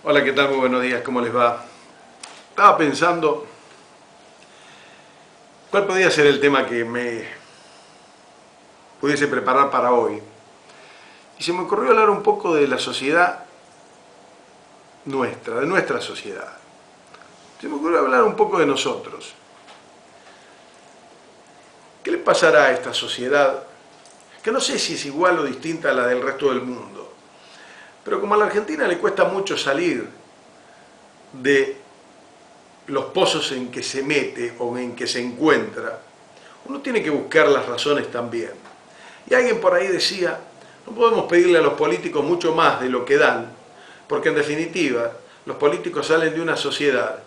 Hola, ¿qué tal? Muy buenos días, ¿cómo les va? Estaba pensando cuál podría ser el tema que me pudiese preparar para hoy. Y se me ocurrió hablar un poco de la sociedad nuestra, de nuestra sociedad. Se me ocurrió hablar un poco de nosotros. ¿Qué le pasará a esta sociedad? Que no sé si es igual o distinta a la del resto del mundo. Pero como a la Argentina le cuesta mucho salir de los pozos en que se mete o en que se encuentra, uno tiene que buscar las razones también. Y alguien por ahí decía, no podemos pedirle a los políticos mucho más de lo que dan, porque en definitiva los políticos salen de una sociedad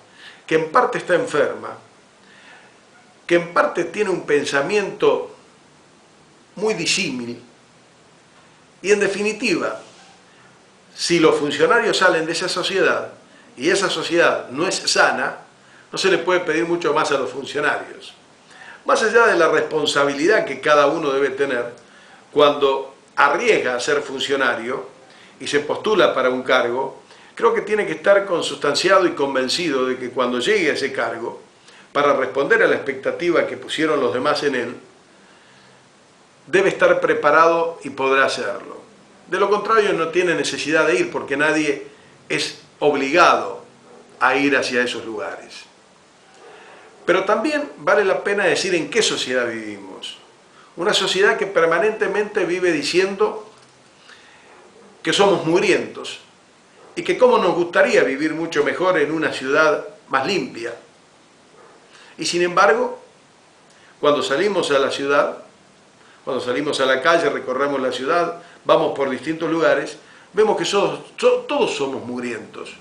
que en parte está enferma, que en parte tiene un pensamiento muy disímil, y en definitiva, si los funcionarios salen de esa sociedad y esa sociedad no es sana, no se le puede pedir mucho más a los funcionarios. Más allá de la responsabilidad que cada uno debe tener cuando arriesga a ser funcionario y se postula para un cargo, creo que tiene que estar consustanciado y convencido de que cuando llegue a ese cargo, para responder a la expectativa que pusieron los demás en él, debe estar preparado y podrá hacerlo. De lo contrario, no tiene necesidad de ir, porque nadie es obligado a ir hacia esos lugares. Pero también vale la pena decir en qué sociedad vivimos. Una sociedad que permanentemente vive diciendo que somos mugrientos y que cómo nos gustaría vivir mucho mejor en una ciudad más limpia. Y sin embargo, cuando salimos a la ciudad, cuando salimos a la calle, recorremos la ciudad, vamos por distintos lugares, vemos que todos somos mugrientos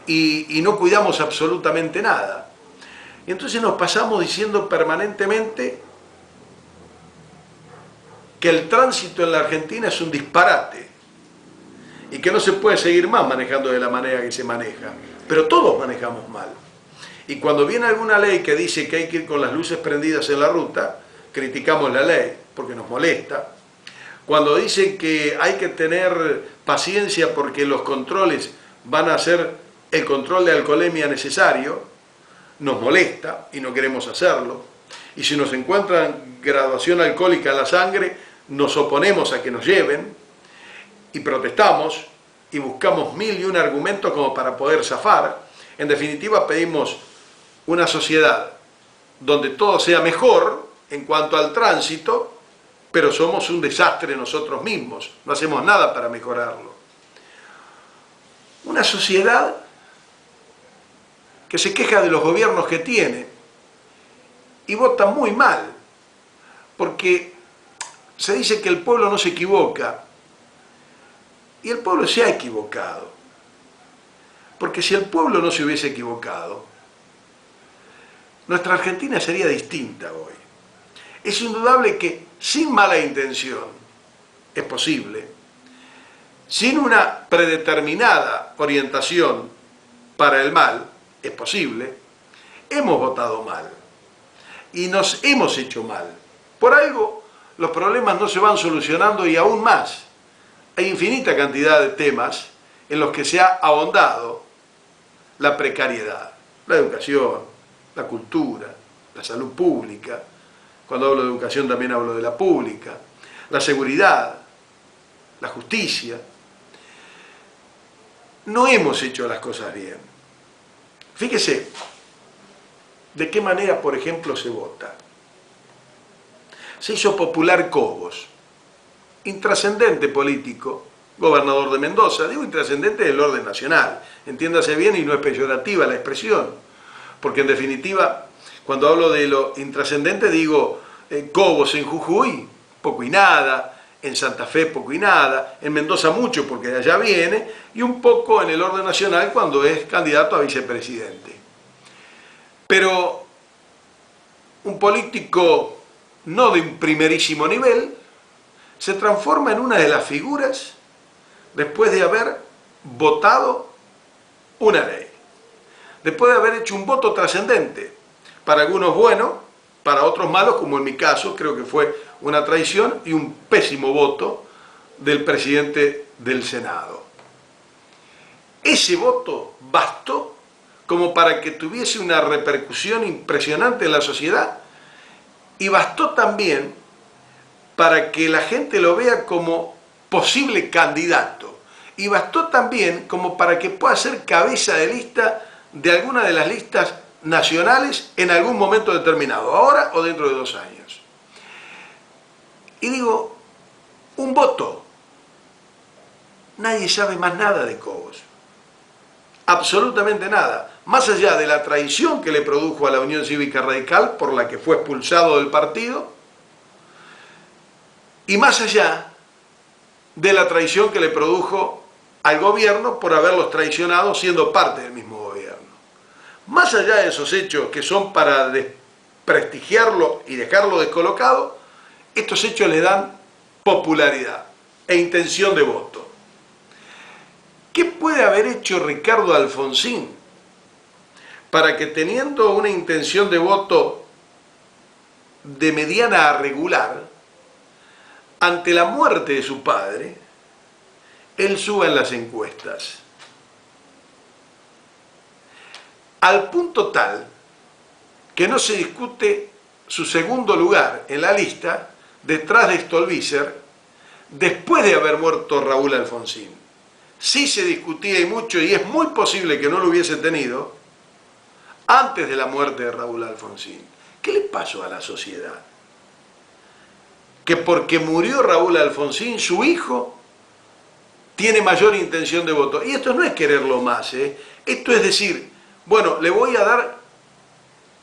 y no cuidamos absolutamente nada. Y entonces nos pasamos diciendo permanentemente que el tránsito en la Argentina es un disparate y que no se puede seguir más manejando de la manera que se maneja. Pero todos manejamos mal. Y cuando viene alguna ley que dice que hay que ir con las luces prendidas en la ruta, criticamos la ley porque nos molesta. Cuando dicen que hay que tener paciencia porque los controles van a ser el control de alcoholemia necesario, nos molesta y no queremos hacerlo. Y si nos encuentran graduación alcohólica en la sangre, nos oponemos a que nos lleven y protestamos y buscamos 1001 argumentos como para poder zafar. En definitiva, pedimos una sociedad donde todo sea mejor en cuanto al tránsito, pero somos un desastre nosotros mismos, no hacemos nada para mejorarlo. Una sociedad que se queja de los gobiernos que tiene y vota muy mal, porque se dice que el pueblo no se equivoca, y el pueblo se ha equivocado, porque si el pueblo no se hubiese equivocado, nuestra Argentina sería distinta hoy. Es indudable que sin mala intención es posible, sin una predeterminada orientación para el mal es posible, hemos votado mal y nos hemos hecho mal. Por algo los problemas no se van solucionando y aún más. Hay infinita cantidad de temas en los que se ha ahondado la precariedad, la educación, la cultura, la salud pública. Cuando hablo de educación también hablo de la pública, la seguridad, la justicia. No hemos hecho las cosas bien. Fíjese de qué manera, por ejemplo, se vota. Se hizo popular Cobos, intrascendente político, gobernador de Mendoza, digo intrascendente del orden nacional, entiéndase bien y no es peyorativa la expresión, porque en definitiva, cuando hablo de lo intrascendente digo Cobos en Jujuy, poco y nada, en Santa Fe poco y nada, en Mendoza mucho porque de allá viene, y un poco en el orden nacional cuando es candidato a vicepresidente. Pero un político no de un primerísimo nivel se transforma en una de las figuras después de haber votado una ley, después de haber hecho un voto trascendente, para algunos bueno, para otros malos, como en mi caso, creo que fue una traición y un pésimo voto del presidente del Senado. ese voto bastó como para que tuviese una repercusión impresionante en la sociedad y bastó también para que la gente lo vea como posible candidato y bastó también como para que pueda ser cabeza de lista de alguna de las listas nacionales en algún momento determinado, ahora o dentro de 2 años. Y digo, un voto. Nadie sabe más nada de Cobos. Absolutamente nada. Más allá de la traición que le produjo a la Unión Cívica Radical, por la que fue expulsado del partido, y más allá de la traición que le produjo al gobierno por haberlos traicionado siendo parte del mismo gobierno. Más allá de esos hechos que son para desprestigiarlo y dejarlo descolocado, estos hechos le dan popularidad e intención de voto. ¿Qué puede haber hecho Ricardo Alfonsín para que, teniendo una intención de voto de mediana a regular, ante la muerte de su padre, él suba en las encuestas? Al punto tal que no se discute su segundo lugar en la lista, detrás de Stolbizer, después de haber muerto Raúl Alfonsín. Sí se discutía y mucho, y es muy posible que no lo hubiese tenido, antes de la muerte de Raúl Alfonsín. ¿Qué le pasó a la sociedad? Que porque murió Raúl Alfonsín, su hijo tiene mayor intención de voto. Y esto no es quererlo más, ¿eh? Esto es decir, bueno, le voy a dar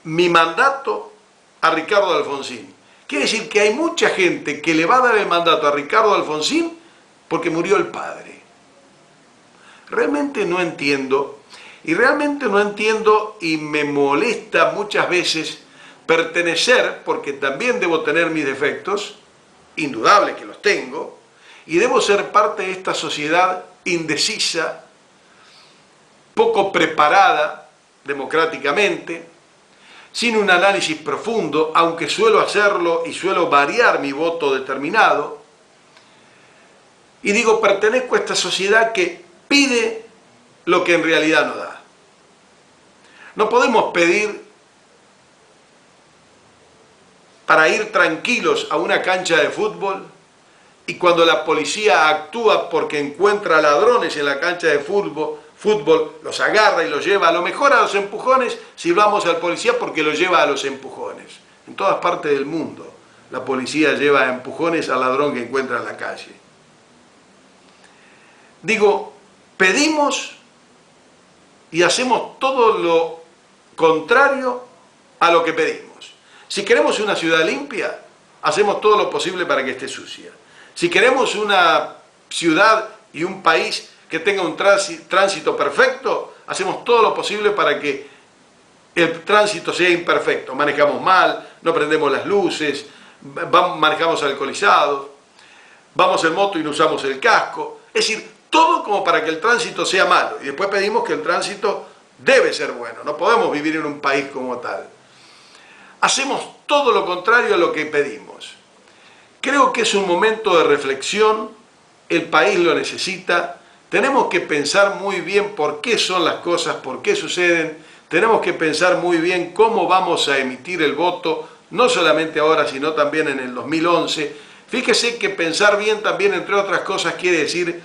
mi mandato a Ricardo Alfonsín. Quiere decir que hay mucha gente que le va a dar el mandato a Ricardo Alfonsín porque murió el padre. Realmente no entiendo, y me molesta muchas veces pertenecer, porque también debo tener mis defectos, indudable que los tengo, y debo ser parte de esta sociedad indecisa, poco preparada democráticamente, sin un análisis profundo, aunque suelo hacerlo y suelo variar mi voto determinado. Y digo, pertenezco a esta sociedad que pide lo que en realidad no da. No podemos pedir para ir tranquilos a una cancha de fútbol y cuando la policía actúa porque encuentra ladrones en la cancha de fútbol, los agarra y los lleva a lo mejor a los empujones, si vamos al policía porque los lleva a los empujones. En todas partes del mundo la policía lleva a empujones al ladrón que encuentra en la calle. Digo, pedimos y hacemos todo lo contrario a lo que pedimos. Si queremos una ciudad limpia, hacemos todo lo posible para que esté sucia. Si queremos una ciudad y un país que tenga un tránsito perfecto, hacemos todo lo posible para que el tránsito sea imperfecto. Manejamos mal, no prendemos las luces, manejamos alcoholizados, vamos en moto y no usamos el casco. Es decir, todo como para que el tránsito sea malo. Y después pedimos que el tránsito debe ser bueno. No podemos vivir en un país como tal. Hacemos todo lo contrario a lo que pedimos. Creo que es un momento de reflexión. El país lo necesita. Tenemos que pensar muy bien por qué son las cosas, por qué suceden. Tenemos que pensar muy bien cómo vamos a emitir el voto, no solamente ahora, sino también en el 2011. Fíjese que pensar bien también, entre otras cosas, quiere decir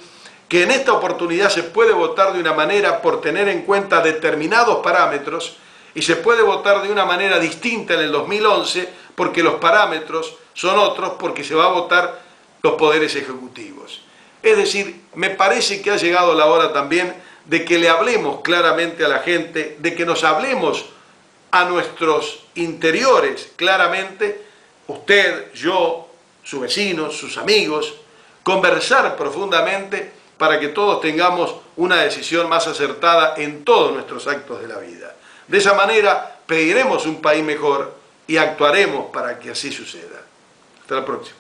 que en esta oportunidad se puede votar de una manera por tener en cuenta determinados parámetros y se puede votar de una manera distinta en el 2011 porque los parámetros son otros, porque se va a votar los poderes ejecutivos. Es decir, me parece que ha llegado la hora también de que le hablemos claramente a la gente, de que nos hablemos a nuestros interiores claramente, usted, yo, sus vecinos, sus amigos, conversar profundamente para que todos tengamos una decisión más acertada en todos nuestros actos de la vida. De esa manera pediremos un país mejor y actuaremos para que así suceda. Hasta la próxima.